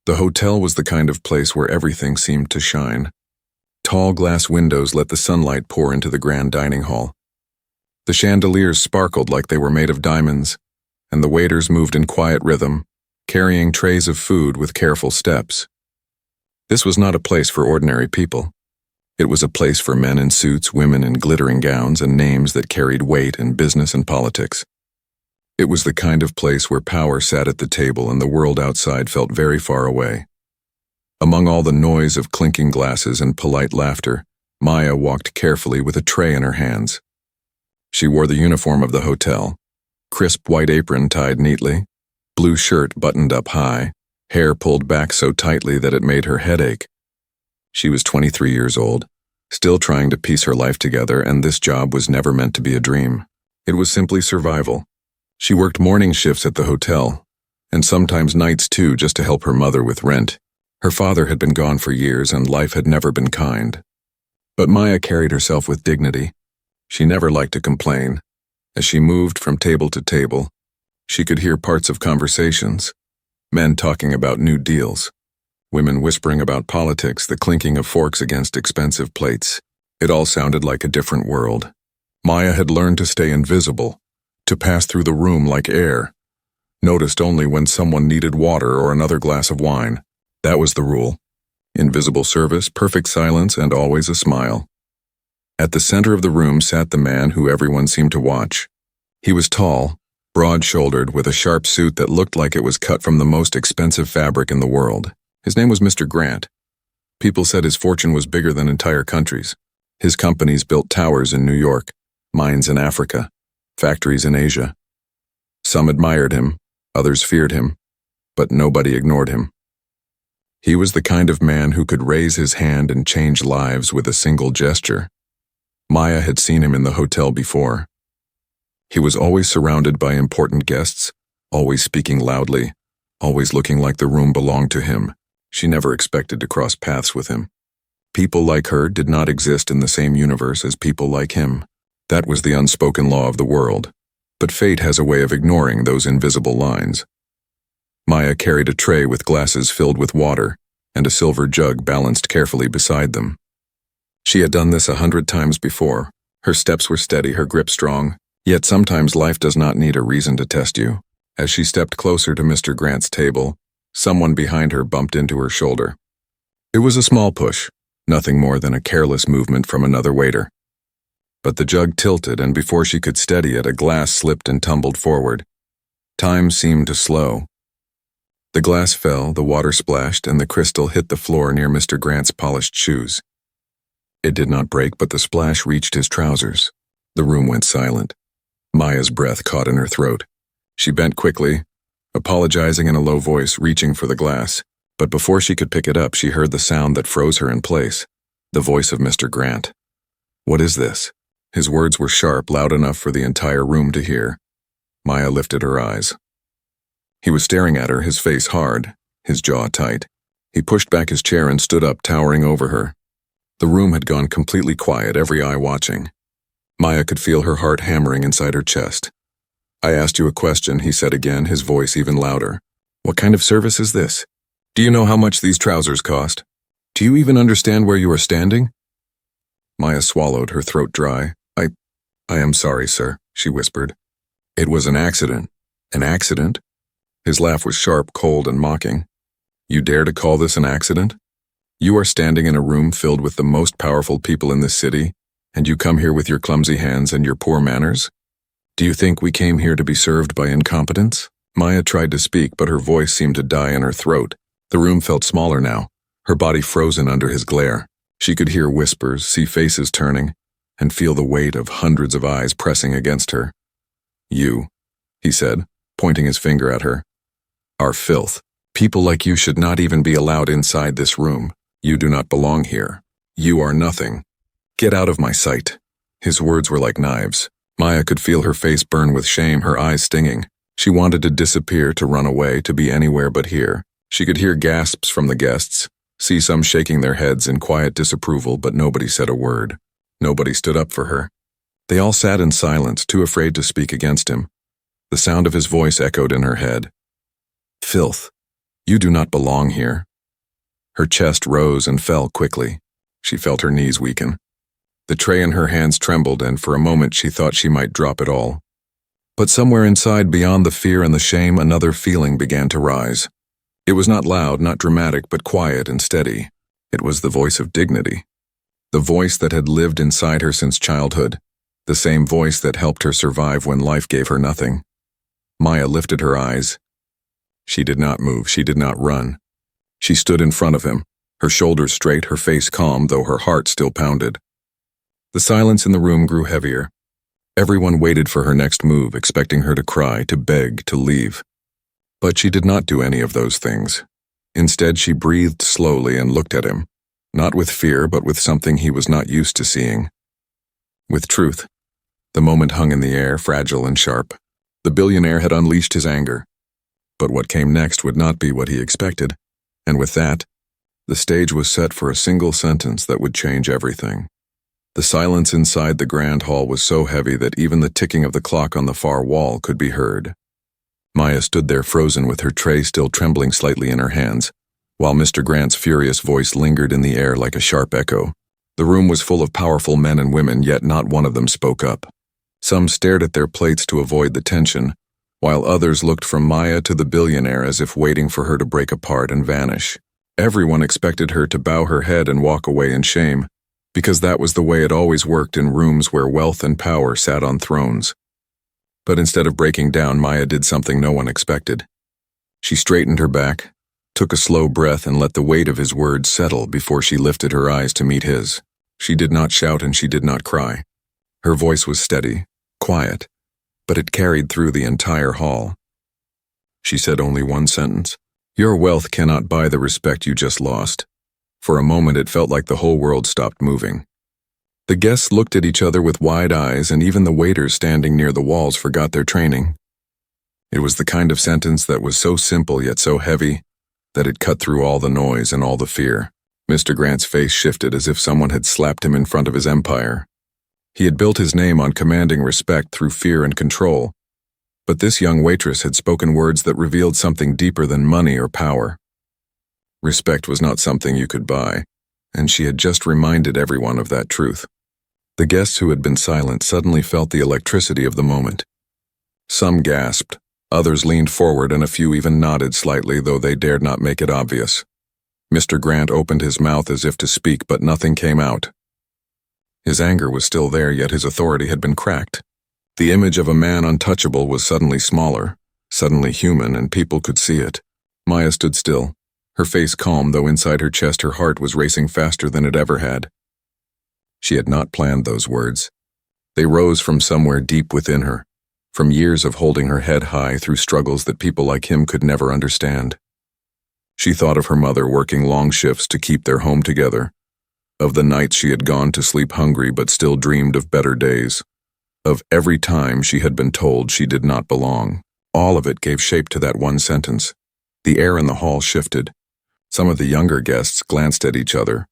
The hotel was the kind of place where everything seemed to shine. Tall glass windows let the sunlight pour into the grand dining hall. The chandeliers sparkled like they were made of diamonds, and the waiters moved in quiet rhythm, carrying trays of food with careful steps. This was not a place for ordinary people. It was a place for men in suits, women in glittering gowns, and names that carried weight in business and politics. It was the kind of place where power sat at the table and the world outside felt very far away. Among all the noise of clinking glasses and polite laughter, Maya walked carefully with a tray in her hands. She wore the uniform of the hotel, crisp white apron tied neatly, blue shirt buttoned up high, hair pulled back so tightly that it made her head ache. She was 23 years old, still trying to piece her life together, and this job was never meant to be a dream. It was simply survival. She worked morning shifts at the hotel, and sometimes nights too, just to help her mother with rent. Her father had been gone for years, and life had never been kind. But Maya carried herself with dignity. She never liked to complain. As she moved from table to table, she could hear parts of conversations, men talking about new deals, women whispering about politics, the clinking of forks against expensive plates. It all sounded like a different world. Maya had learned to stay invisible, to pass through the room like air, noticed only when someone needed water or another glass of wine. That was the rule. Invisible service, perfect silence, and always a smile. At the center of the room sat the man who everyone seemed to watch. He was tall, broad-shouldered, with a sharp suit that looked like it was cut from the most expensive fabric in the world. His name was Mr. Grant. People said his fortune was bigger than entire countries. His companies built towers in New York, mines in Africa, factories in Asia. Some admired him, others feared him, but nobody ignored him. He was the kind of man who could raise his hand and change lives with a single gesture. Maya had seen him in the hotel before. He was always surrounded by important guests, always speaking loudly, always looking like the room belonged to him. She never expected to cross paths with him. People like her did not exist in the same universe as people like him. That was the unspoken law of the world. But fate has a way of ignoring those invisible lines. Maya carried a tray with glasses filled with water, and a silver jug balanced carefully beside them. She had done this 100 times before. Her steps were steady, her grip strong. Yet sometimes life does not need a reason to test you. As she stepped closer to Mr. Grant's table, someone behind her bumped into her shoulder. It was a small push, nothing more than a careless movement from another waiter. But the jug tilted, and before she could steady it, a glass slipped and tumbled forward. Time seemed to slow. The glass fell, the water splashed, and the crystal hit the floor near Mr. Grant's polished shoes. It did not break, but the splash reached his trousers. The room went silent. Maya's breath caught in her throat. She bent quickly, apologizing in a low voice, reaching for the glass. But before she could pick it up, she heard the sound that froze her in place, the voice of Mr. Grant. "What is this?" His words were sharp, loud enough for the entire room to hear. Maya lifted her eyes. He was staring at her, his face hard, his jaw tight. He pushed back his chair and stood up, towering over her. The room had gone completely quiet, every eye watching. Maya could feel her heart hammering inside her chest. "I asked you a question," he said again, his voice even louder. "What kind of service is this? Do you know how much these trousers cost? Do you even understand where you are standing?" Maya swallowed, her throat dry. I am sorry, sir," she whispered. "It was an accident." "An accident?" His laugh was sharp, cold, and mocking. "You dare to call this an accident? You are standing in a room filled with the most powerful people in this city, and you come here with your clumsy hands and your poor manners? Do you think we came here to be served by incompetence?" Maya tried to speak, but her voice seemed to die in her throat. The room felt smaller now, her body frozen under his glare. She could hear whispers, see faces turning, and feel the weight of hundreds of eyes pressing against her. "You," he said, pointing his finger at her, "are filth. People like you should not even be allowed inside this room. You do not belong here. You are nothing. Get out of my sight." His words were like knives. Maya could feel her face burn with shame, her eyes stinging. She wanted to disappear, to run away, to be anywhere but here. She could hear gasps from the guests, see some shaking their heads in quiet disapproval, but nobody said a word. Nobody stood up for her. They all sat in silence, too afraid to speak against him. The sound of his voice echoed in her head. "Filth. "You do not belong here." Her chest rose and fell quickly. She felt her knees weaken. The tray in her hands trembled, and for a moment she thought she might drop it all. But somewhere inside, beyond the fear and the shame, another feeling began to rise. It was not loud, not dramatic, but quiet and steady. It was the voice of dignity. The voice that had lived inside her since childhood. The same voice that helped her survive when life gave her nothing. Maya lifted her eyes. She did not move, she did not run. She stood in front of him, her shoulders straight, her face calm, though her heart still pounded. The silence in the room grew heavier. Everyone waited for her next move, expecting her to cry, to beg, to leave. But she did not do any of those things. Instead, she breathed slowly and looked at him, not with fear, but with something he was not used to seeing. With truth. The moment hung in the air, fragile and sharp. The billionaire had unleashed his anger. But what came next would not be what he expected, and with that, the stage was set for a single sentence that would change everything. The silence inside the grand hall was so heavy that even the ticking of the clock on the far wall could be heard. Maya stood there frozen with her tray still trembling slightly in her hands, while Mr. Grant's furious voice lingered in the air like a sharp echo. The room was full of powerful men and women, yet not one of them spoke up. Some stared at their plates to avoid the tension, while others looked from Maya to the billionaire as if waiting for her to break apart and vanish. Everyone expected her to bow her head and walk away in shame, because that was the way it always worked in rooms where wealth and power sat on thrones. But instead of breaking down, Maya did something no one expected. She straightened her back, took a slow breath, and let the weight of his words settle before she lifted her eyes to meet his. She did not shout and she did not cry. Her voice was steady, quiet, but it carried through the entire hall. She said only one sentence. "Your wealth cannot buy the respect you just lost." For a moment it felt like the whole world stopped moving. The guests looked at each other with wide eyes, and even the waiters standing near the walls forgot their training. It was the kind of sentence that was so simple yet so heavy that it cut through all the noise and all the fear. Mr. Grant's face shifted as if someone had slapped him in front of his empire. He had built his name on commanding respect through fear and control, but this young waitress had spoken words that revealed something deeper than money or power. Respect was not something you could buy, and she had just reminded everyone of that truth. The guests who had been silent suddenly felt the electricity of the moment. Some gasped, others leaned forward, and a few even nodded slightly, though they dared not make it obvious. Mr. Grant opened his mouth as if to speak, but nothing came out. His anger was still there, yet his authority had been cracked. The image of a man untouchable was suddenly smaller, suddenly human, and people could see it. Maya stood still, her face calm, though inside her chest her heart was racing faster than it ever had. She had not planned those words. They rose from somewhere deep within her, from years of holding her head high through struggles that people like him could never understand. She thought of her mother working long shifts to keep their home together, of the nights she had gone to sleep hungry but still dreamed of better days, of every time she had been told she did not belong. All of it gave shape to that one sentence. The air in the hall shifted. Some of the younger guests glanced at each other,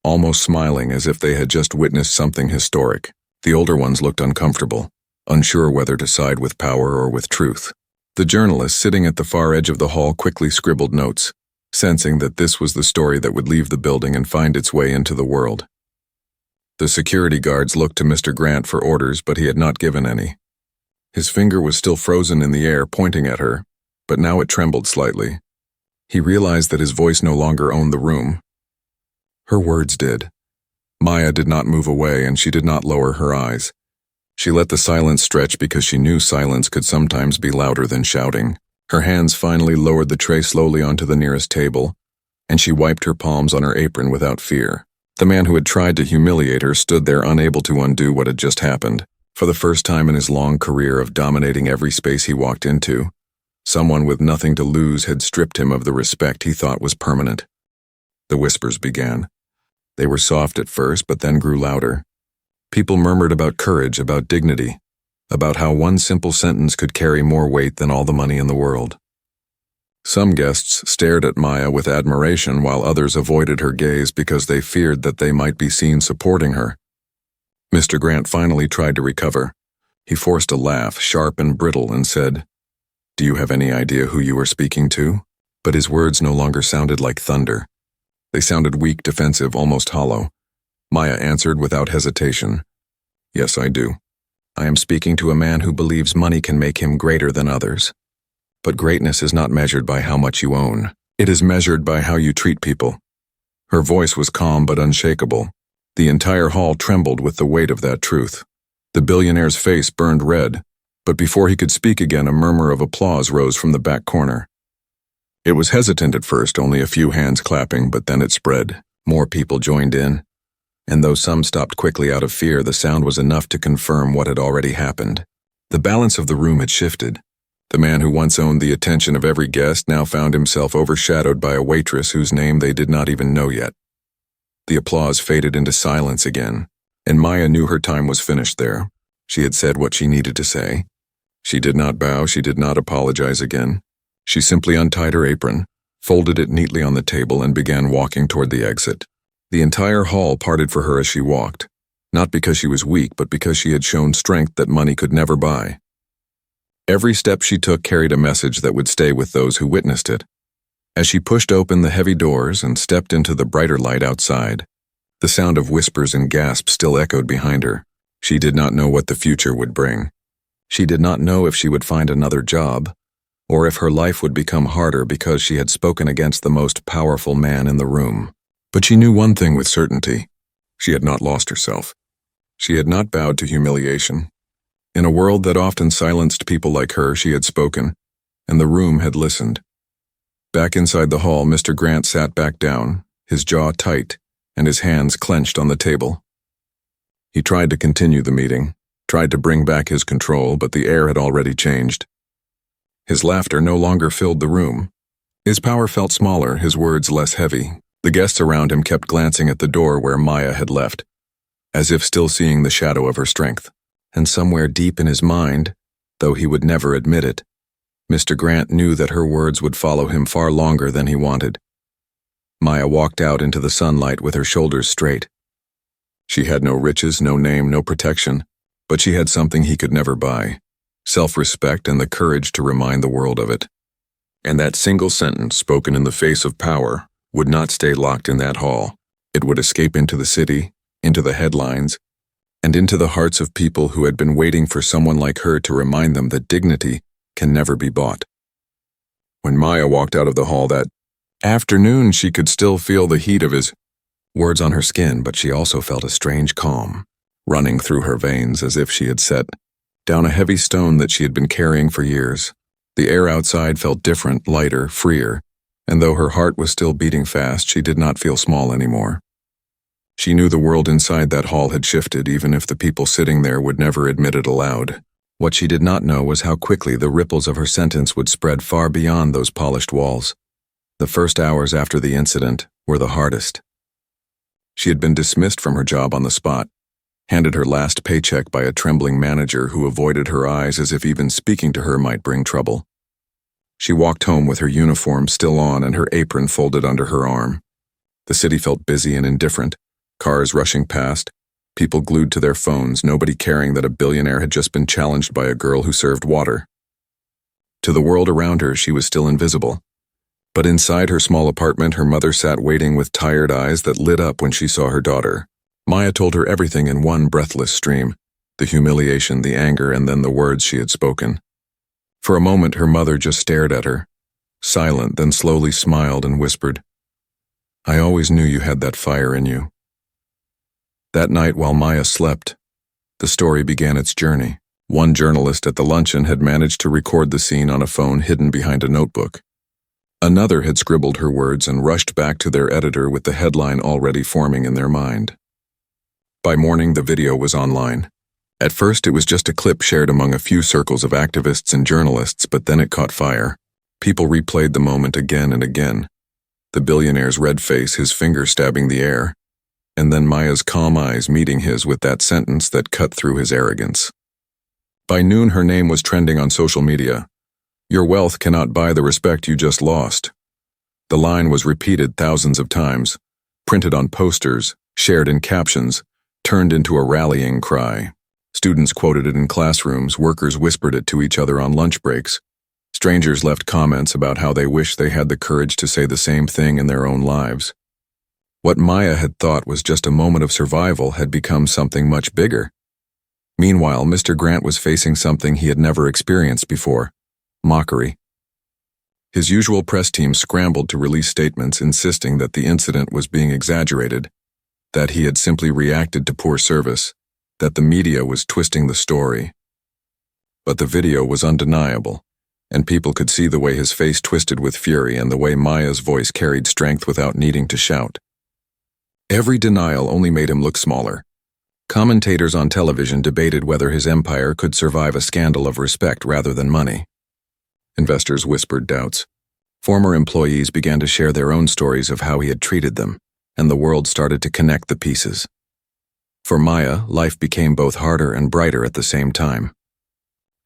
almost smiling as if they had just witnessed something historic. The older ones looked uncomfortable, unsure whether to side with power or with truth. The journalist sitting at the far edge of the hall quickly scribbled notes, sensing that this was the story that would leave the building and find its way into the world. The security guards looked to Mr. Grant for orders, but he had not given any. His finger was still frozen in the air, pointing at her, but now it trembled slightly. He realized that his voice no longer owned the room. Her words did. Maya did not move away, and she did not lower her eyes. She let the silence stretch because she knew silence could sometimes be louder than shouting. Her hands finally lowered the tray slowly onto the nearest table, and she wiped her palms on her apron without fear. The man who had tried to humiliate her stood there, unable to undo what had just happened. For the first time in his long career of dominating every space he walked into, someone with nothing to lose had stripped him of the respect he thought was permanent. The whispers began. They were soft at first, but then grew louder. People murmured about courage, about dignity, about how one simple sentence could carry more weight than all the money in the world. Some guests stared at Maya with admiration, while others avoided her gaze because they feared that they might be seen supporting her. Mr. Grant finally tried to recover. He forced a laugh, sharp and brittle, and said, "Do you have any idea who you are speaking to?" But his words no longer sounded like thunder. They sounded weak, defensive, almost hollow. Maya answered without hesitation. Yes, I do. I am speaking to a man who believes money can make him greater than others. But greatness is not measured by how much you own. It is measured by how you treat people. Her voice was calm but unshakable. The entire hall trembled with the weight of that truth. The billionaire's face burned red, but before he could speak again, a murmur of applause rose from the back corner. It was hesitant at first, only a few hands clapping, but then it spread. More people joined in. And though some stopped quickly out of fear, the sound was enough to confirm what had already happened. The balance of the room had shifted. The man who once owned the attention of every guest now found himself overshadowed by a waitress whose name they did not even know yet. The applause faded into silence again, and Maya knew her time was finished there. She had said what she needed to say. She did not bow, she did not apologize again. She simply untied her apron, folded it neatly on the table, and began walking toward the exit. The entire hall parted for her as she walked, not because she was weak, but because she had shown strength that money could never buy. Every step she took carried a message that would stay with those who witnessed it. As she pushed open the heavy doors and stepped into the brighter light outside, the sound of whispers and gasps still echoed behind her. She did not know what the future would bring. She did not know if she would find another job, or if her life would become harder because she had spoken against the most powerful man in the room. But she knew one thing with certainty. She had not lost herself. She had not bowed to humiliation. In a world that often silenced people like her, she had spoken, and the room had listened. Back inside the hall, Mr. Grant sat back down, his jaw tight, and his hands clenched on the table. He tried to continue the meeting, tried to bring back his control, but the air had already changed. His laughter no longer filled the room. His power felt smaller, his words less heavy. The guests around him kept glancing at the door where Maya had left, as if still seeing the shadow of her strength. And somewhere deep in his mind, though he would never admit it, Mr. Grant knew that her words would follow him far longer than he wanted. Maya walked out into the sunlight with her shoulders straight. She had no riches, no name, no protection, but she had something he could never buy: self-respect and the courage to remind the world of it. And that single sentence, spoken in the face of power, would not stay locked in that hall. It would escape into the city, into the headlines, and into the hearts of people who had been waiting for someone like her to remind them that dignity can never be bought. When Maya walked out of the hall that afternoon, she could still feel the heat of his words on her skin, but she also felt a strange calm running through her veins, as if she had set down a heavy stone that she had been carrying for years. The air outside felt different, lighter, freer, and though her heart was still beating fast, she did not feel small anymore. She knew the world inside that hall had shifted, even if the people sitting there would never admit it aloud. What she did not know was how quickly the ripples of her sentence would spread far beyond those polished walls. The first hours after the incident were the hardest. She had been dismissed from her job on the spot, handed her last paycheck by a trembling manager who avoided her eyes as if even speaking to her might bring trouble. She walked home with her uniform still on and her apron folded under her arm. The city felt busy and indifferent. Cars rushing past, people glued to their phones, nobody caring that a billionaire had just been challenged by a girl who served water. To the world around her, she was still invisible. But inside her small apartment, her mother sat waiting with tired eyes that lit up when she saw her daughter. Maya told her everything in one breathless stream: the humiliation, the anger, and then the words she had spoken. For a moment, her mother just stared at her, silent, then slowly smiled and whispered, "I always knew you had that fire in you." That night, while Maya slept, the story began its journey. One journalist at the luncheon had managed to record the scene on a phone hidden behind a notebook. Another had scribbled her words and rushed back to their editor with the headline already forming in their mind. By morning, the video was online. At first, it was just a clip shared among a few circles of activists and journalists, but then it caught fire. People replayed the moment again and again. The billionaire's red face, his finger stabbing the air, and then Maya's calm eyes meeting his with that sentence that cut through his arrogance. By noon, her name was trending on social media. "Your wealth cannot buy the respect you just lost." The line was repeated thousands of times, printed on posters, shared in captions, turned into a rallying cry. Students quoted it in classrooms, workers whispered it to each other on lunch breaks. Strangers left comments about how they wish they had the courage to say the same thing in their own lives. What Maya had thought was just a moment of survival had become something much bigger. Meanwhile, Mr. Grant was facing something he had never experienced before: mockery. His usual press team scrambled to release statements insisting that the incident was being exaggerated, that he had simply reacted to poor service, that the media was twisting the story. But the video was undeniable, and people could see the way his face twisted with fury and the way Maya's voice carried strength without needing to shout. Every denial only made him look smaller. Commentators on television debated whether his empire could survive a scandal of respect rather than money. Investors whispered doubts. Former employees began to share their own stories of how he had treated them, and the world started to connect the pieces. For Maya, life became both harder and brighter at the same time.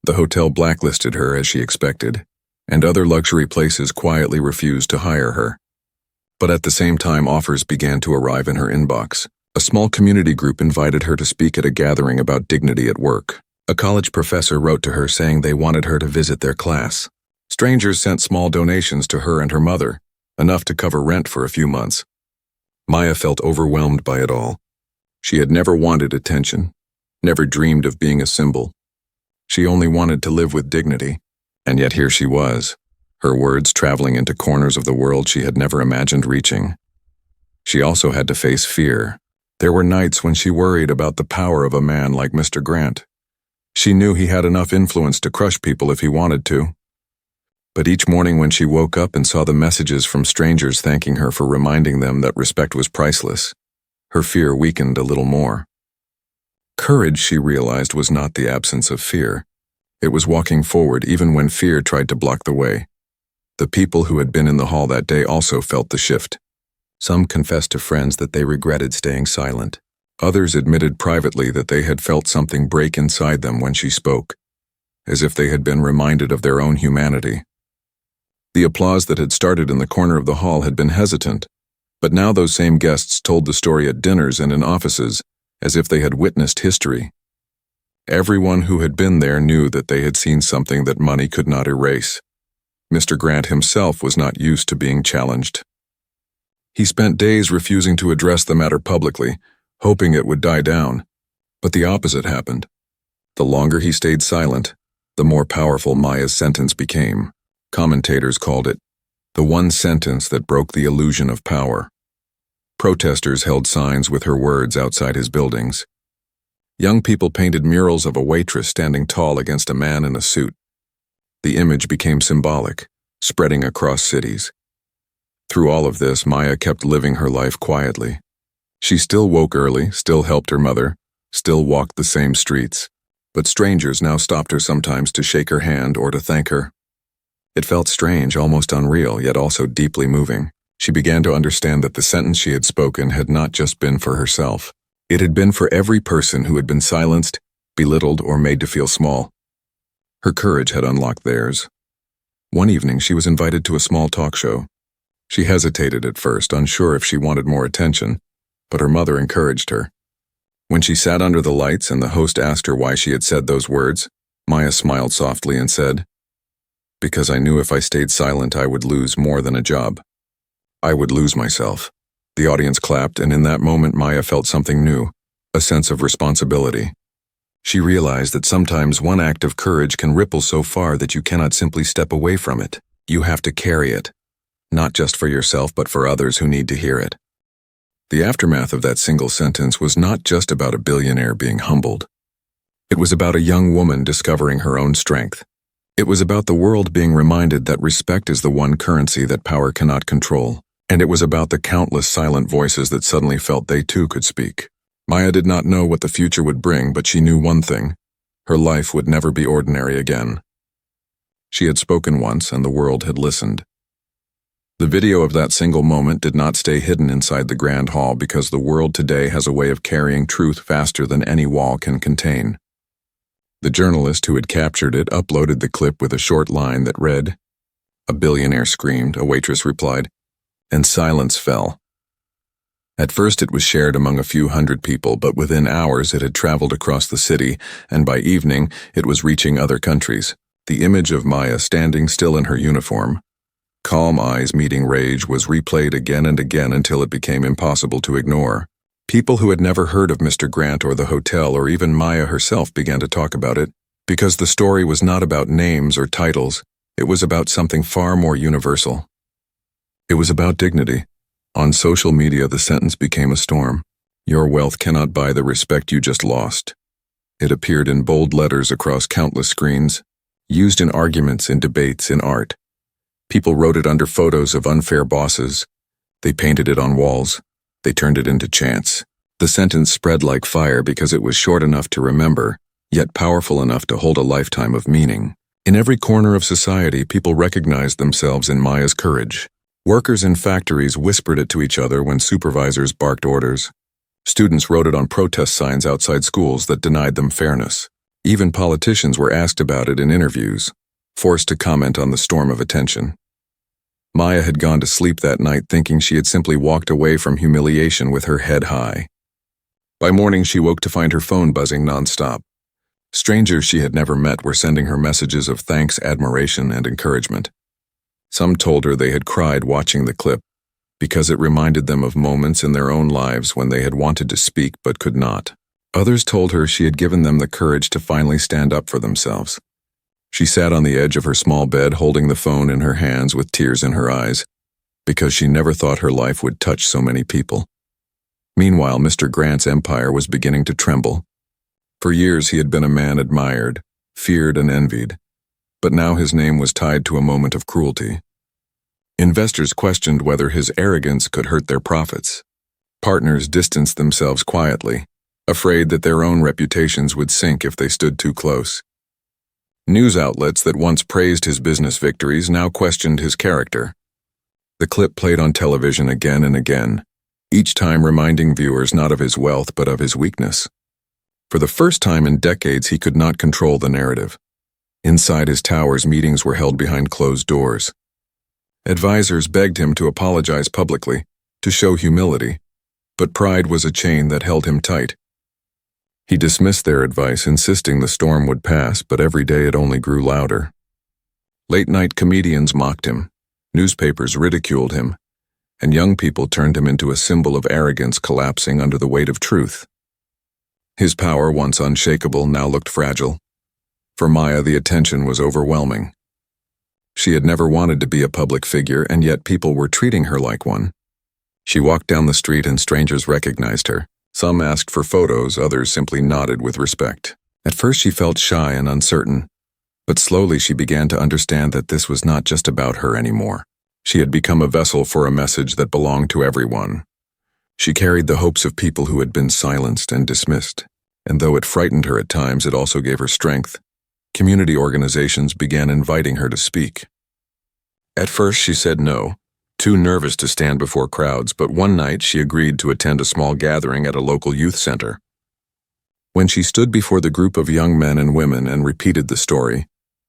The hotel blacklisted her as she expected, and other luxury places quietly refused to hire her. But at the same time, offers began to arrive in her inbox. A small community group invited her to speak at a gathering about dignity at work. A college professor wrote to her saying they wanted her to visit their class. Strangers sent small donations to her and her mother, enough to cover rent for a few months. Maya felt overwhelmed by it all. She had never wanted attention, never dreamed of being a symbol. She only wanted to live with dignity, and yet here she was, her words traveling into corners of the world she had never imagined reaching. She also had to face fear. There were nights when she worried about the power of a man like Mr. Grant. She knew he had enough influence to crush people if he wanted to. But each morning when she woke up and saw the messages from strangers thanking her for reminding them that respect was priceless, her fear weakened a little more. Courage, she realized, was not the absence of fear. It was walking forward even when fear tried to block the way. The people who had been in the hall that day also felt the shift. Some confessed to friends that they regretted staying silent. Others admitted privately that they had felt something break inside them when she spoke, as if they had been reminded of their own humanity. The applause that had started in the corner of the hall had been hesitant, but now those same guests told the story at dinners and in offices, as if they had witnessed history. Everyone who had been there knew that they had seen something that money could not erase. Mr. Grant himself was not used to being challenged. He spent days refusing to address the matter publicly, hoping it would die down. But the opposite happened. The longer he stayed silent, the more powerful Maya's sentence became. Commentators called it the one sentence that broke the illusion of power. Protesters held signs with her words outside his buildings. Young people painted murals of a waitress standing tall against a man in a suit. The image became symbolic, spreading across cities. Through all of this, Maya kept living her life quietly. She still woke early, still helped her mother, still walked the same streets. But strangers now stopped her sometimes to shake her hand or to thank her. It felt strange, almost unreal, yet also deeply moving. She began to understand that the sentence she had spoken had not just been for herself. It had been for every person who had been silenced, belittled, or made to feel small. Her courage had unlocked theirs. One evening, she was invited to a small talk show. She hesitated at first, unsure if she wanted more attention, but her mother encouraged her. When she sat under the lights and the host asked her why she had said those words, Maya smiled softly and said, "Because I knew if I stayed silent I would lose more than a job. I would lose myself." The audience clapped, and in that moment Maya felt something new, a sense of responsibility. She realized that sometimes one act of courage can ripple so far that you cannot simply step away from it. You have to carry it, not just for yourself but for others who need to hear it. The aftermath of that single sentence was not just about a billionaire being humbled. It was about a young woman discovering her own strength. It was about the world being reminded that respect is the one currency that power cannot control. And it was about the countless silent voices that suddenly felt they too could speak. Maya did not know what the future would bring, but she knew one thing: her life would never be ordinary again. She had spoken once, and the world had listened. The video of that single moment did not stay hidden inside the grand hall because the world today has a way of carrying truth faster than any wall can contain. The journalist who had captured it uploaded the clip with a short line that read, "A billionaire screamed," a waitress replied, and silence fell. At first it was shared among a few hundred people, but within hours it had traveled across the city, and by evening it was reaching other countries. The image of Maya standing still in her uniform, calm eyes meeting rage, was replayed again and again until it became impossible to ignore. People who had never heard of Mr. Grant or the hotel or even Maya herself began to talk about it, because the story was not about names or titles, it was about something far more universal. It was about dignity. On social media, the sentence became a storm. Your wealth cannot buy the respect you just lost. It appeared in bold letters across countless screens, used in arguments, in debates, in art. People wrote it under photos of unfair bosses. They painted it on walls. They turned it into chants. The sentence spread like fire because it was short enough to remember, yet powerful enough to hold a lifetime of meaning. In every corner of society, people recognized themselves in Maya's courage. Workers in factories whispered it to each other when supervisors barked orders. Students wrote it on protest signs outside schools that denied them fairness. Even politicians were asked about it in interviews, forced to comment on the storm of attention. Maya had gone to sleep that night thinking she had simply walked away from humiliation with her head high. By morning, she woke to find her phone buzzing nonstop. Strangers she had never met were sending her messages of thanks, admiration, and encouragement. Some told her they had cried watching the clip because it reminded them of moments in their own lives when they had wanted to speak but could not. Others told her she had given them the courage to finally stand up for themselves. She sat on the edge of her small bed holding the phone in her hands with tears in her eyes, because she never thought her life would touch so many people. Meanwhile, Mr. Grant's empire was beginning to tremble. For years he had been a man admired, feared, and envied, but now his name was tied to a moment of cruelty. Investors questioned whether his arrogance could hurt their profits. Partners distanced themselves quietly, afraid that their own reputations would sink if they stood too close. News outlets that once praised his business victories now questioned his character. The clip played on television again and again, each time reminding viewers not of his wealth but of his weakness. For the first time in decades, he could not control the narrative. Inside his towers, meetings were held behind closed doors. Advisors begged him to apologize publicly, to show humility, but pride was a chain that held him tight. He dismissed their advice, insisting the storm would pass, but every day it only grew louder. Late-night comedians mocked him, newspapers ridiculed him, and young people turned him into a symbol of arrogance collapsing under the weight of truth. His power, once unshakable, now looked fragile. For Maya, the attention was overwhelming. She had never wanted to be a public figure, and yet people were treating her like one. She walked down the street and strangers recognized her. Some asked for photos, others simply nodded with respect. At first she felt shy and uncertain, but slowly she began to understand that this was not just about her anymore. She had become a vessel for a message that belonged to everyone. She carried the hopes of people who had been silenced and dismissed, and though it frightened her at times, it also gave her strength. Community organizations began inviting her to speak. At first she said no, too nervous to stand before crowds, but one night she agreed to attend a small gathering at a local youth center. When she stood before the group of young men and women and repeated the story,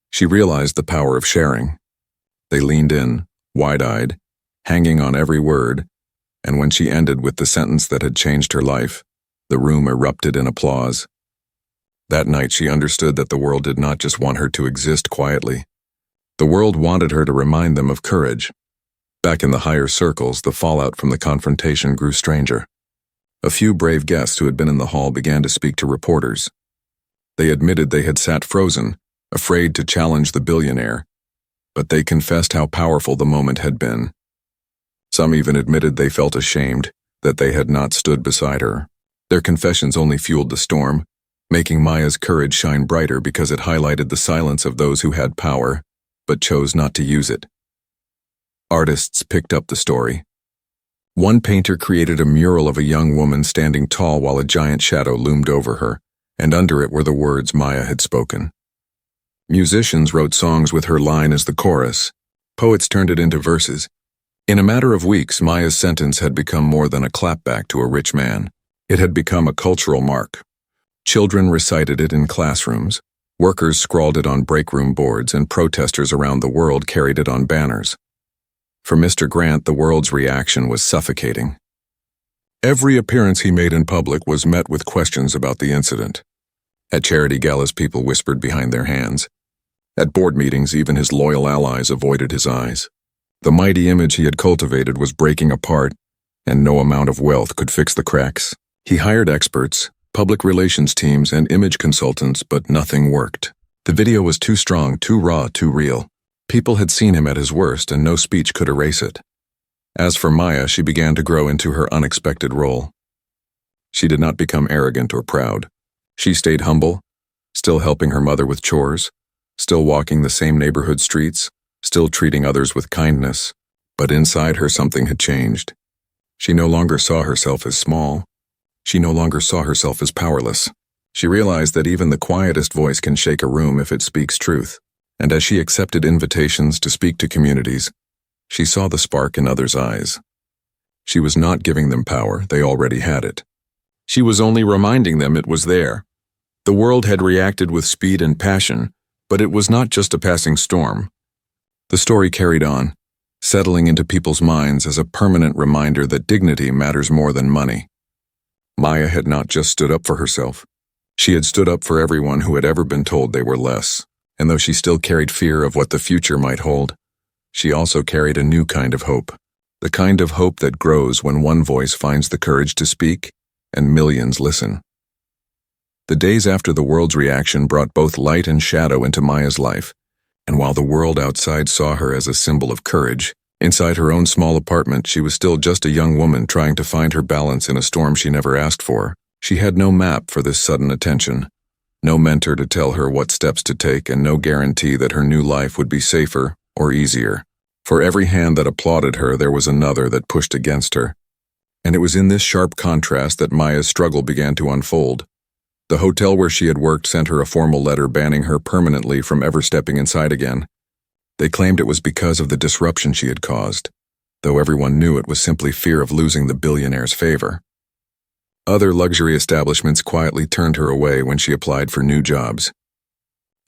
she realized the power of sharing. They leaned in, wide-eyed, hanging on every word, and when she ended with the sentence that had changed her life, the room erupted in applause. That night she understood that the world did not just want her to exist quietly. The world wanted her to remind them of courage. Back in the higher circles, the fallout from the confrontation grew stranger. A few brave guests who had been in the hall began to speak to reporters. They admitted they had sat frozen, afraid to challenge the billionaire, but they confessed how powerful the moment had been. Some even admitted they felt ashamed that they had not stood beside her. Their confessions only fueled the storm, making Maya's courage shine brighter because it highlighted the silence of those who had power, but chose not to use it. Artists picked up the story. One painter created a mural of a young woman standing tall while a giant shadow loomed over her, and under it were the words Maya had spoken. Musicians wrote songs with her line as the chorus. Poets turned it into verses. In a matter of weeks, Maya's sentence had become more than a clapback to a rich man. It had become a cultural mark. Children recited it in classrooms, workers scrawled it on breakroom boards, and protesters around the world carried it on banners. For Mr. Grant, the world's reaction was suffocating. Every appearance he made in public was met with questions about the incident. At charity galas, people whispered behind their hands, At board meetings, even his loyal allies avoided his eyes. The mighty image he had cultivated was breaking apart, and no amount of wealth could fix the cracks. He hired experts, public relations teams, and image consultants, but nothing worked. The video was too strong, too raw, too real. People had seen him at his worst, and no speech could erase it. As for Maya, she began to grow into her unexpected role. She did not become arrogant or proud. She stayed humble, still helping her mother with chores, still walking the same neighborhood streets, still treating others with kindness. But inside her something had changed. She no longer saw herself as small. She no longer saw herself as powerless. She realized that even the quietest voice can shake a room if it speaks truth. And as she accepted invitations to speak to communities, she saw the spark in others' eyes. She was not giving them power, they already had it. She was only reminding them it was there. The world had reacted with speed and passion, but it was not just a passing storm. The story carried on, settling into people's minds as a permanent reminder that dignity matters more than money. Maya had not just stood up for herself. She had stood up for everyone who had ever been told they were less. And though she still carried fear of what the future might hold, she also carried a new kind of hope. The kind of hope that grows when one voice finds the courage to speak and millions listen. The days after the world's reaction brought both light and shadow into Maya's life, and while the world outside saw her as a symbol of courage, inside her own small apartment she was still just a young woman trying to find her balance in a storm she never asked for. She had no map for this sudden attention, no mentor to tell her what steps to take, and no guarantee that her new life would be safer or easier. For every hand that applauded her, there was another that pushed against her. And it was in this sharp contrast that Maya's struggle began to unfold. The hotel where she had worked sent her a formal letter banning her permanently from ever stepping inside again. They claimed it was because of the disruption she had caused, though everyone knew it was simply fear of losing the billionaire's favor. Other luxury establishments quietly turned her away when she applied for new jobs.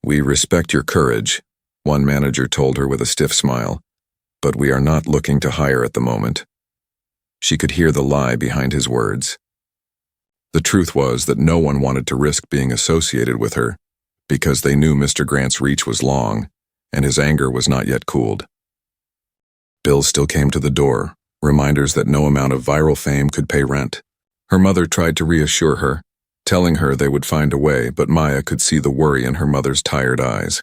"We respect your courage," one manager told her with a stiff smile, "but we are not looking to hire at the moment." She could hear the lie behind his words. The truth was that no one wanted to risk being associated with her because they knew Mr. Grant's reach was long and his anger was not yet cooled. Bills still came to the door, reminders that no amount of viral fame could pay rent. Her mother tried to reassure her, telling her they would find a way, but Maya could see the worry in her mother's tired eyes.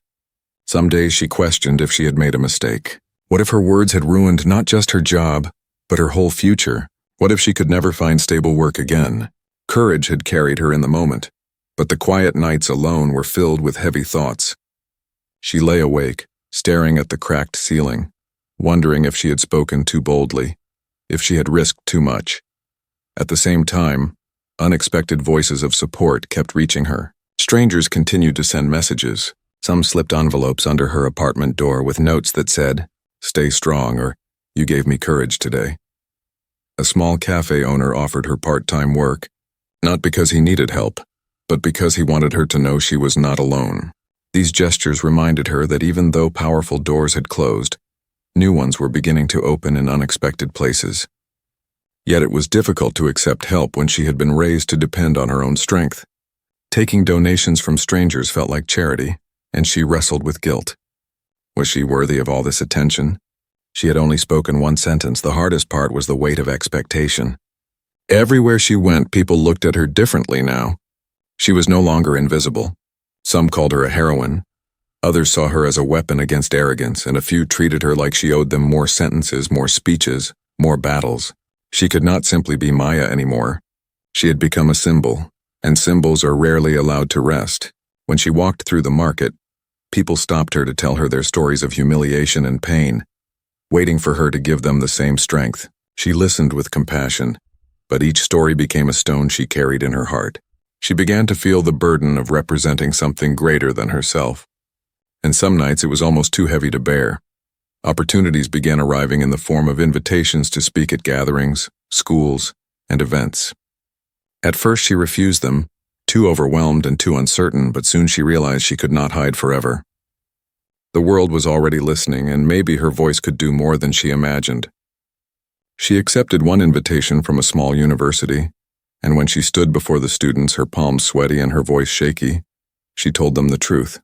Some days she questioned if she had made a mistake. What if her words had ruined not just her job, but her whole future? What if she could never find stable work again? Courage had carried her in the moment, but the quiet nights alone were filled with heavy thoughts. She lay awake, staring at the cracked ceiling, wondering if she had spoken too boldly, if she had risked too much. At the same time, unexpected voices of support kept reaching her. Strangers continued to send messages. Some slipped envelopes under her apartment door with notes that said, "Stay strong," or "You gave me courage today." A small cafe owner offered her part-time work, not because he needed help, but because he wanted her to know she was not alone. These gestures reminded her that even though powerful doors had closed, new ones were beginning to open in unexpected places. Yet it was difficult to accept help when she had been raised to depend on her own strength. Taking donations from strangers felt like charity, and she wrestled with guilt. Was she worthy of all this attention? She had only spoken one sentence. The hardest part was the weight of expectation. Everywhere she went, people looked at her differently now. She was no longer invisible. Some called her a heroine. Others saw her as a weapon against arrogance, and a few treated her like she owed them more sentences, more speeches, more battles. She could not simply be Maya anymore. She had become a symbol, and symbols are rarely allowed to rest. When she walked through the market, people stopped her to tell her their stories of humiliation and pain, waiting for her to give them the same strength. She listened with compassion, but each story became a stone she carried in her heart. She began to feel the burden of representing something greater than herself. And some nights it was almost too heavy to bear. Opportunities began arriving in the form of invitations to speak at gatherings, schools, and events. At first she refused them, too overwhelmed and too uncertain, but soon she realized she could not hide forever. The world was already listening, and maybe her voice could do more than she imagined. She accepted one invitation from a small university, and when she stood before the students, her palms sweaty and her voice shaky, she told them the truth.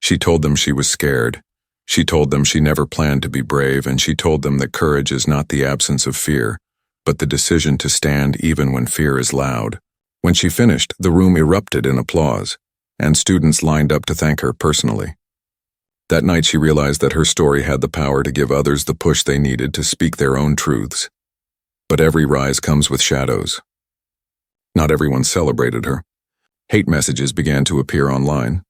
She told them she was scared. She told them she never planned to be brave, and she told them that courage is not the absence of fear, but the decision to stand even when fear is loud. When she finished, the room erupted in applause, and students lined up to thank her personally. That night she realized that her story had the power to give others the push they needed to speak their own truths. But every rise comes with shadows. Not everyone celebrated her. Hate messages began to appear online.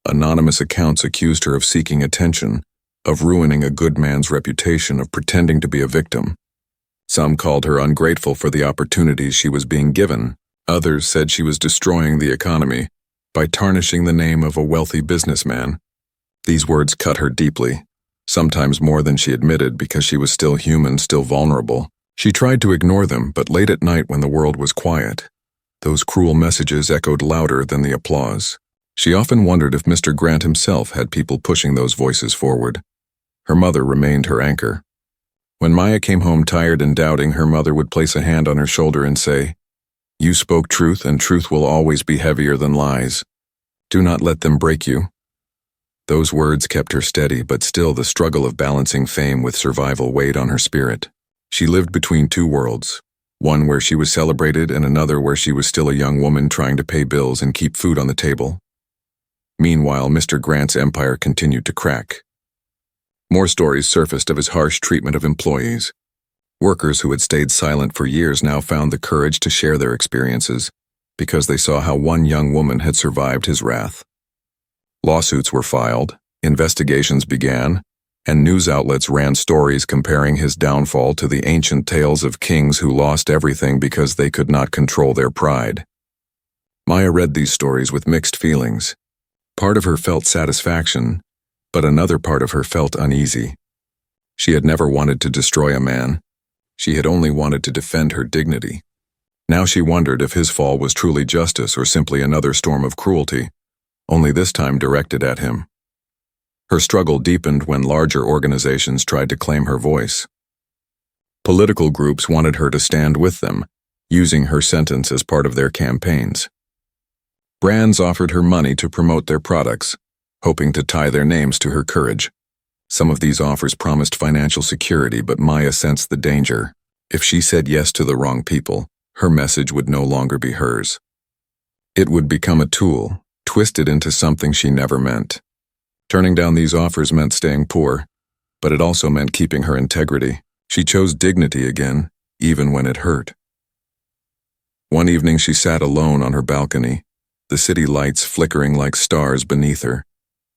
Anonymous accounts accused her of seeking attention, of ruining a good man's reputation, of pretending to be a victim. Some called her ungrateful for the opportunities she was being given. Others said she was destroying the economy by tarnishing the name of a wealthy businessman. These words cut her deeply, sometimes more than she admitted, because she was still human, still vulnerable. She tried to ignore them, but late at night when the world was quiet, those cruel messages echoed louder than the applause. She often wondered if Mr. Grant himself had people pushing those voices forward. Her mother remained her anchor. When Maya came home tired and doubting, her mother would place a hand on her shoulder and say, "You spoke truth, and truth will always be heavier than lies. Do not let them break you." Those words kept her steady, but still the struggle of balancing fame with survival weighed on her spirit. She lived between two worlds, one where she was celebrated and another where she was still a young woman trying to pay bills and keep food on the table. Meanwhile, Mr. Grant's empire continued to crack. More stories surfaced of his harsh treatment of employees. Workers who had stayed silent for years now found the courage to share their experiences because they saw how one young woman had survived his wrath. Lawsuits were filed, investigations began, and news outlets ran stories comparing his downfall to the ancient tales of kings who lost everything because they could not control their pride. Maya read these stories with mixed feelings. Part of her felt satisfaction, but another part of her felt uneasy. She had never wanted to destroy a man. She had only wanted to defend her dignity. Now she wondered if his fall was truly justice or simply another storm of cruelty, only this time directed at him. Her struggle deepened when larger organizations tried to claim her voice. Political groups wanted her to stand with them, using her sentence as part of their campaigns. Brands offered her money to promote their products, hoping to tie their names to her courage. Some of these offers promised financial security, but Maya sensed the danger. If she said yes to the wrong people, her message would no longer be hers. It would become a tool, twisted into something she never meant. Turning down these offers meant staying poor, but it also meant keeping her integrity. She chose dignity again, even when it hurt. One evening she sat alone on her balcony, the city lights flickering like stars beneath her,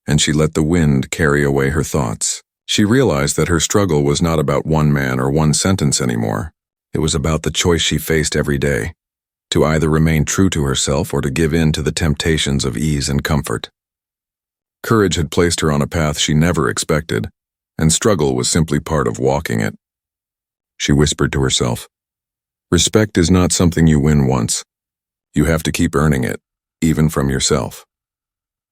and she let the wind carry away her thoughts. She realized that her struggle was not about one man or one sentence anymore. It was about the choice she faced every day, to either remain true to herself or to give in to the temptations of ease and comfort. Courage had placed her on a path she never expected, and struggle was simply part of walking it. She whispered to herself, "Respect is not something you win once. You have to keep earning it, even from yourself."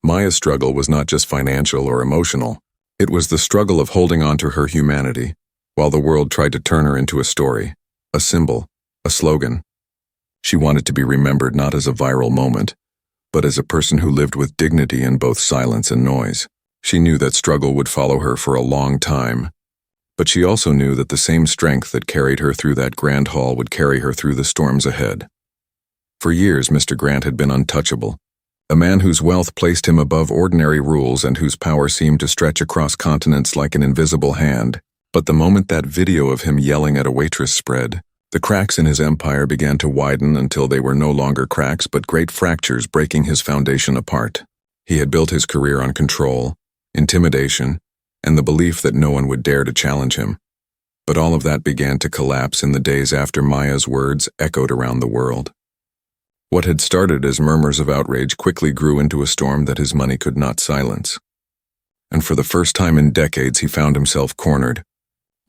Maya's struggle was not just financial or emotional. It was the struggle of holding on to her humanity, while the world tried to turn her into a story, a symbol, a slogan. She wanted to be remembered not as a viral moment, but as a person who lived with dignity in both silence and noise. She knew that struggle would follow her for a long time, but she also knew that the same strength that carried her through that grand hall would carry her through the storms ahead. For years, Mr. Grant had been untouchable, a man whose wealth placed him above ordinary rules and whose power seemed to stretch across continents like an invisible hand. But the moment that video of him yelling at a waitress spread, the cracks in his empire began to widen until they were no longer cracks but great fractures breaking his foundation apart. He had built his career on control, intimidation, and the belief that no one would dare to challenge him. But all of that began to collapse in the days after Maya's words echoed around the world. What had started as murmurs of outrage quickly grew into a storm that his money could not silence. And for the first time in decades, he found himself cornered,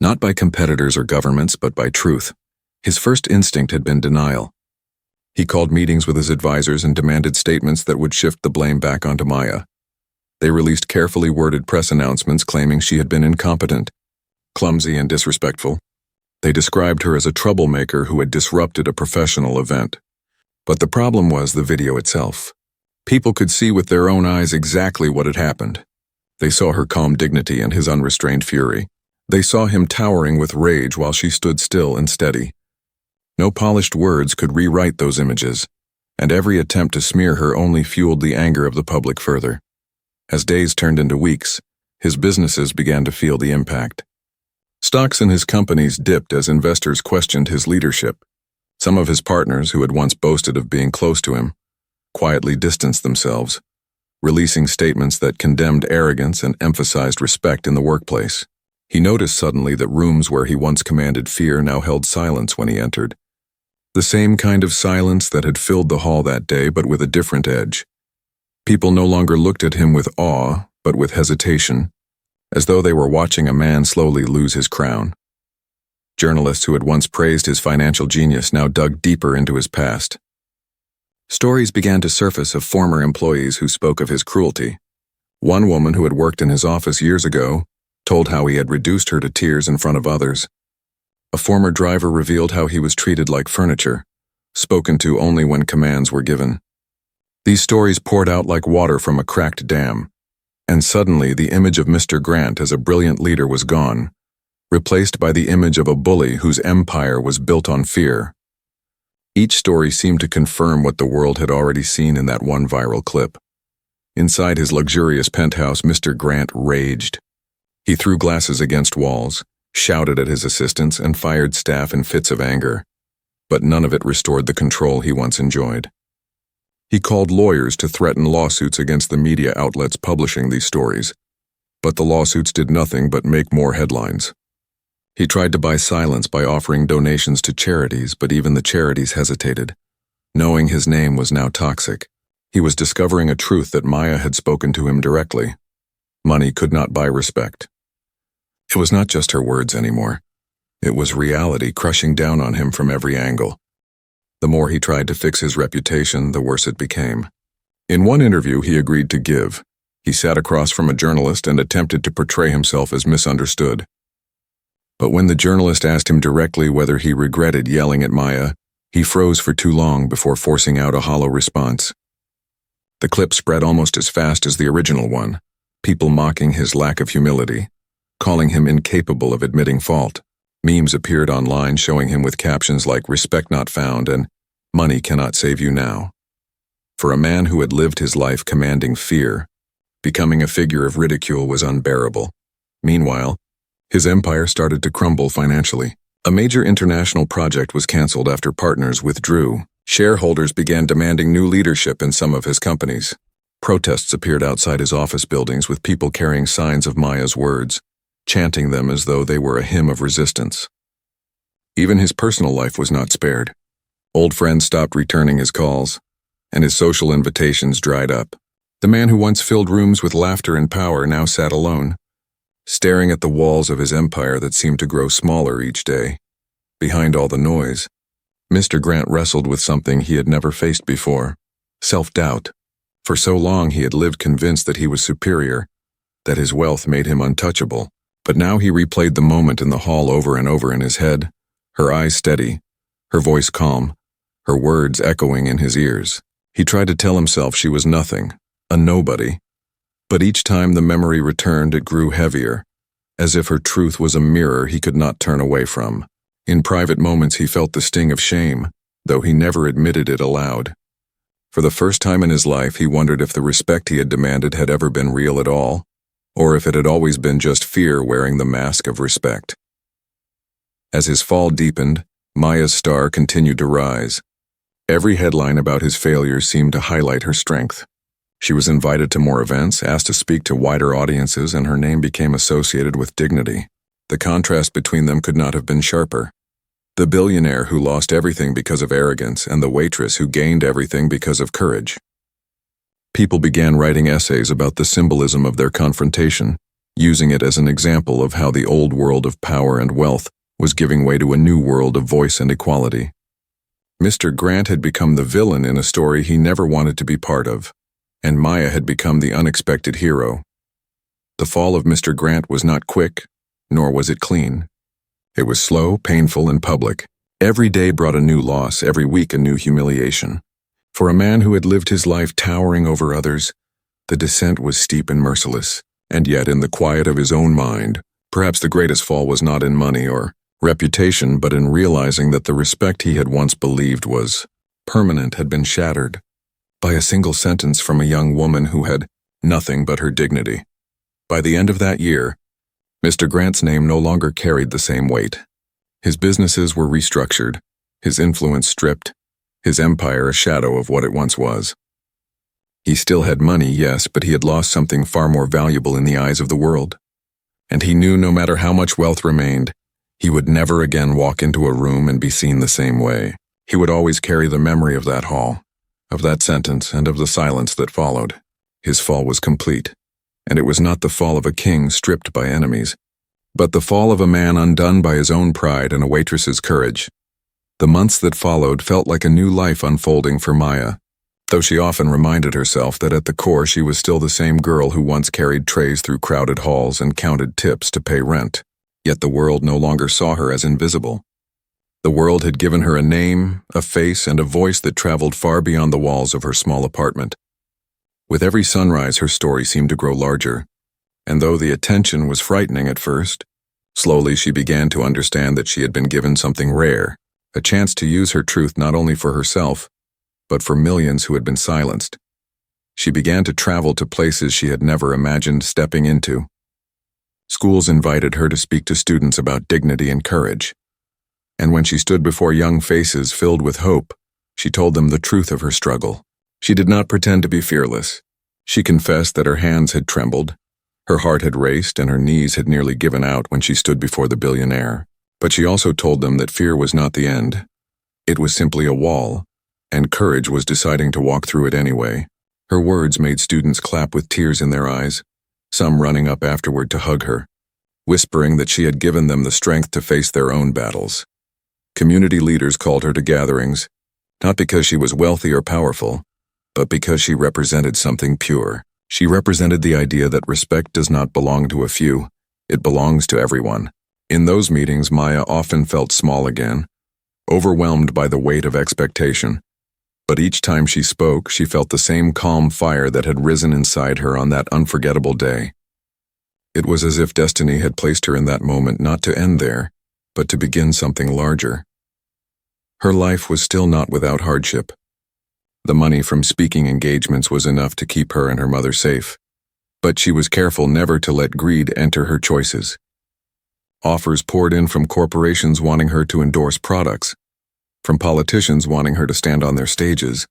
not by competitors or governments, but by truth. His first instinct had been denial. He called meetings with his advisors and demanded statements that would shift the blame back onto Maya. They released carefully worded press announcements claiming she had been incompetent, clumsy, and disrespectful. They described her as a troublemaker who had disrupted a professional event. But the problem was the video itself. People could see with their own eyes exactly what had happened. They saw her calm dignity and his unrestrained fury. They saw him towering with rage while she stood still and steady. No polished words could rewrite those images, and every attempt to smear her only fueled the anger of the public further. As days turned into weeks, his businesses began to feel the impact. Stocks in his companies dipped as investors questioned his leadership. Some of his partners, who had once boasted of being close to him, quietly distanced themselves, releasing statements that condemned arrogance and emphasized respect in the workplace. He noticed suddenly that rooms where he once commanded fear now held silence when he entered. The same kind of silence that had filled the hall that day, but with a different edge. People no longer looked at him with awe, but with hesitation, as though they were watching a man slowly lose his crown. Journalists who had once praised his financial genius now dug deeper into his past. Stories began to surface of former employees who spoke of his cruelty. One woman who had worked in his office years ago told how he had reduced her to tears in front of others. A former driver revealed how he was treated like furniture, spoken to only when commands were given. These stories poured out like water from a cracked dam, and suddenly the image of Mr. Grant as a brilliant leader was gone, replaced by the image of a bully whose empire was built on fear. Each story seemed to confirm what the world had already seen in that one viral clip. Inside his luxurious penthouse, Mr. Grant raged. He threw glasses against walls, shouted at his assistants, and fired staff in fits of anger. But none of it restored the control he once enjoyed. He called lawyers to threaten lawsuits against the media outlets publishing these stories, but the lawsuits did nothing but make more headlines. He tried to buy silence by offering donations to charities, but even the charities hesitated. Knowing his name was now toxic, he was discovering a truth that Maya had spoken to him directly. Money could not buy respect. It was not just her words anymore. It was reality crushing down on him from every angle. The more he tried to fix his reputation, the worse it became. In one interview he agreed to give. He sat across from a journalist and attempted to portray himself as misunderstood. But when the journalist asked him directly whether he regretted yelling at Maya, he froze for too long before forcing out a hollow response. The clip spread almost as fast as the original one, people mocking his lack of humility, calling him incapable of admitting fault. Memes appeared online showing him with captions like "respect not found" and "money cannot save you now." For a man who had lived his life commanding fear, becoming a figure of ridicule was unbearable. Meanwhile, his empire started to crumble financially. A major international project was canceled after partners withdrew. Shareholders began demanding new leadership in some of his companies. Protests appeared outside his office buildings with people carrying signs of Maya's words, chanting them as though they were a hymn of resistance. Even his personal life was not spared. Old friends stopped returning his calls, and his social invitations dried up. The man who once filled rooms with laughter and power now sat alone, staring at the walls of his empire that seemed to grow smaller each day. Behind all the noise, Mr. Grant wrestled with something he had never faced before: self-doubt. For so long he had lived convinced that he was superior, that his wealth made him untouchable. But now he replayed the moment in the hall over and over in his head, her eyes steady, her voice calm, her words echoing in his ears. He tried to tell himself she was nothing, a nobody. But each time the memory returned, it grew heavier, as if her truth was a mirror he could not turn away from. In private moments he felt the sting of shame, though he never admitted it aloud. For the first time in his life he wondered if the respect he had demanded had ever been real at all, or if it had always been just fear wearing the mask of respect. As his fall deepened, Maya's star continued to rise. Every headline about his failures seemed to highlight her strength. She was invited to more events, asked to speak to wider audiences, and her name became associated with dignity. The contrast between them could not have been sharper. The billionaire who lost everything because of arrogance, and the waitress who gained everything because of courage. People began writing essays about the symbolism of their confrontation, using it as an example of how the old world of power and wealth was giving way to a new world of voice and equality. Mr. Grant had become the villain in a story he never wanted to be part of, and Maya had become the unexpected hero. The fall of Mr. Grant was not quick, nor was it clean. It was slow, painful, and public. Every day brought a new loss, every week a new humiliation. For a man who had lived his life towering over others, the descent was steep and merciless, And yet, in the quiet of his own mind, perhaps the greatest fall was not in money or reputation, but in realizing that the respect he had once believed was permanent had been shattered by a single sentence from a young woman who had nothing but her dignity. By the end of that year, Mr. Grant's name no longer carried the same weight. His businesses were restructured, his influence stripped, his empire a shadow of what it once was. He still had money, yes, but he had lost something far more valuable in the eyes of the world. And he knew no matter how much wealth remained, he would never again walk into a room and be seen the same way. He would always carry the memory of that hall, of that sentence, and of the silence that followed. His fall was complete, and it was not the fall of a king stripped by enemies, but the fall of a man undone by his own pride and a waitress's courage. The months that followed felt like a new life unfolding for Maya, though she often reminded herself that at the core she was still the same girl who once carried trays through crowded halls and counted tips to pay rent. Yet the world no longer saw her as invisible. The world had given her a name, a face, and a voice that traveled far beyond the walls of her small apartment. With every sunrise, her story seemed to grow larger, and though the attention was frightening at first, slowly she began to understand that she had been given something rare, a chance to use her truth not only for herself, but for millions who had been silenced. She began to travel to places she had never imagined stepping into. Schools invited her to speak to students about dignity and courage. And when she stood before young faces filled with hope, she told them the truth of her struggle. She did not pretend to be fearless. She confessed that her hands had trembled, her heart had raced, and her knees had nearly given out when she stood before the billionaire. But she also told them that fear was not the end. It was simply a wall, and courage was deciding to walk through it anyway. Her words made students clap with tears in their eyes, some running up afterward to hug her, whispering that she had given them the strength to face their own battles. Community leaders called her to gatherings, not because she was wealthy or powerful, but because she represented something pure. She represented the idea that respect does not belong to a few, it belongs to everyone. In those meetings, Maya often felt small again, overwhelmed by the weight of expectation. But each time she spoke, she felt the same calm fire that had risen inside her on that unforgettable day. It was as if destiny had placed her in that moment not to end there, but to begin something larger. Her life was still not without hardship. The money from speaking engagements was enough to keep her and her mother safe, but she was careful never to let greed enter her choices. Offers poured in from corporations wanting her to endorse products, from politicians wanting her to stand on their stages,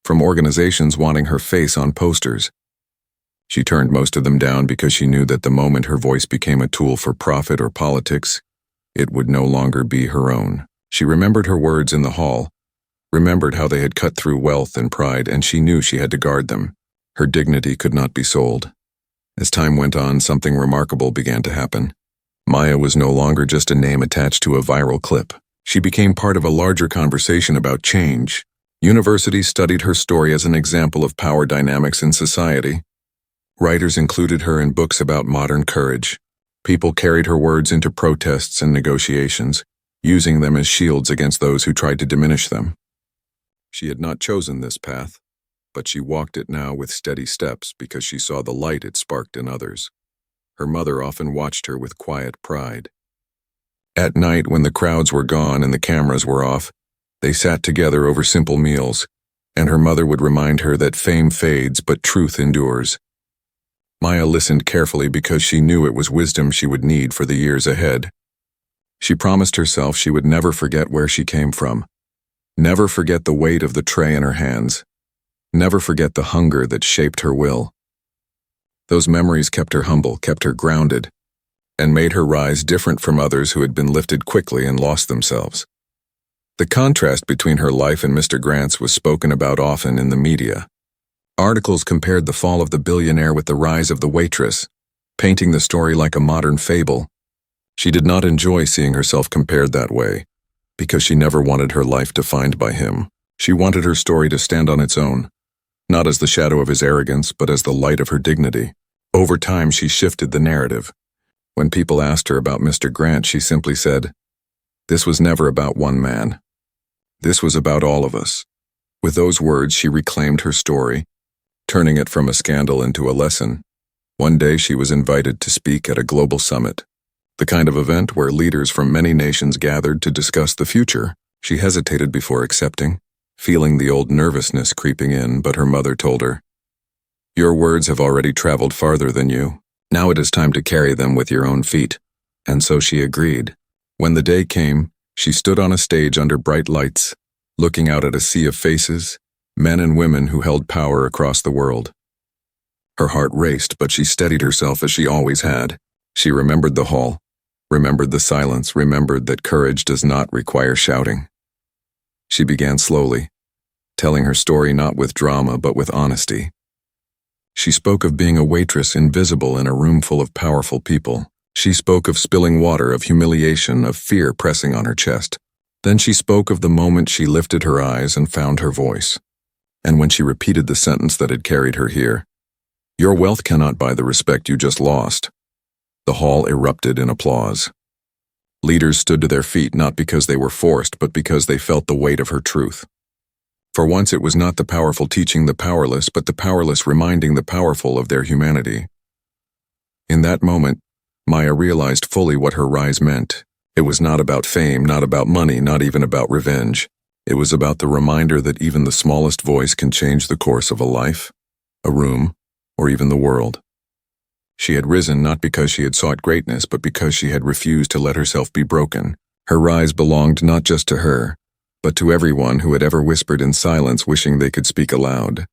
from organizations wanting her face on posters. She turned most of them down because she knew that the moment her voice became a tool for profit or politics, it would no longer be her own. She remembered her words in the hall, remembered how they had cut through wealth and pride, and she knew she had to guard them. Her dignity could not be sold. As time went on, something remarkable began to happen. Maya was no longer just a name attached to a viral clip. She became part of a larger conversation about change. Universities studied her story as an example of power dynamics in society. Writers included her in books about modern courage. People carried her words into protests and negotiations, using them as shields against those who tried to diminish them. She had not chosen this path, but she walked it now with steady steps because she saw the light it sparked in others. Her mother often watched her with quiet pride. At night, when the crowds were gone and the cameras were off, they sat together over simple meals, and her mother would remind her that fame fades but truth endures. Maya listened carefully because she knew it was wisdom she would need for the years ahead. She promised herself she would never forget where she came from, never forget the weight of the tray in her hands, never forget the hunger that shaped her will. Those memories kept her humble, kept her grounded, and made her rise different from others who had been lifted quickly and lost themselves. The contrast between her life and Mr. Grant's was spoken about often in the media. Articles compared the fall of the billionaire with the rise of the waitress, painting the story like a modern fable. She did not enjoy seeing herself compared that way, because she never wanted her life defined by him. She wanted her story to stand on its own, not as the shadow of his arrogance, but as the light of her dignity. Over time, she shifted the narrative. When people asked her about Mr. Grant, she simply said, "This was never about one man. This was about all of us." With those words, she reclaimed her story, turning it from a scandal into a lesson, One day she was invited to speak at a global summit, the kind of event where leaders from many nations gathered to discuss the future. She hesitated before accepting, feeling the old nervousness creeping in, but her mother told her, "Your words have already traveled farther than you. Now it is time to carry them with your own feet." And so she agreed. When the day came, she stood on a stage under bright lights, looking out at a sea of faces, men and women who held power across the world. Her heart raced, but she steadied herself as she always had. She remembered the hall, remembered the silence, remembered that courage does not require shouting. She began slowly, telling her story not with drama but with honesty. She spoke of being a waitress invisible in a room full of powerful people. She spoke of spilling water, of humiliation, of fear pressing on her chest. Then she spoke of the moment she lifted her eyes and found her voice. And when she repeated the sentence that had carried her here, "Your wealth cannot buy the respect you just lost," the hall erupted in applause. Leaders stood to their feet not because they were forced, but because they felt the weight of her truth. For once it was not the powerful teaching the powerless, but the powerless reminding the powerful of their humanity. In that moment, Maya realized fully what her rise meant. It was not about fame, not about money, not even about revenge. It was about the reminder that even the smallest voice can change the course of a life, a room, or even the world. She had risen not because she had sought greatness, but because she had refused to let herself be broken. Her rise belonged not just to her, but to everyone who had ever whispered in silence wishing they could speak aloud.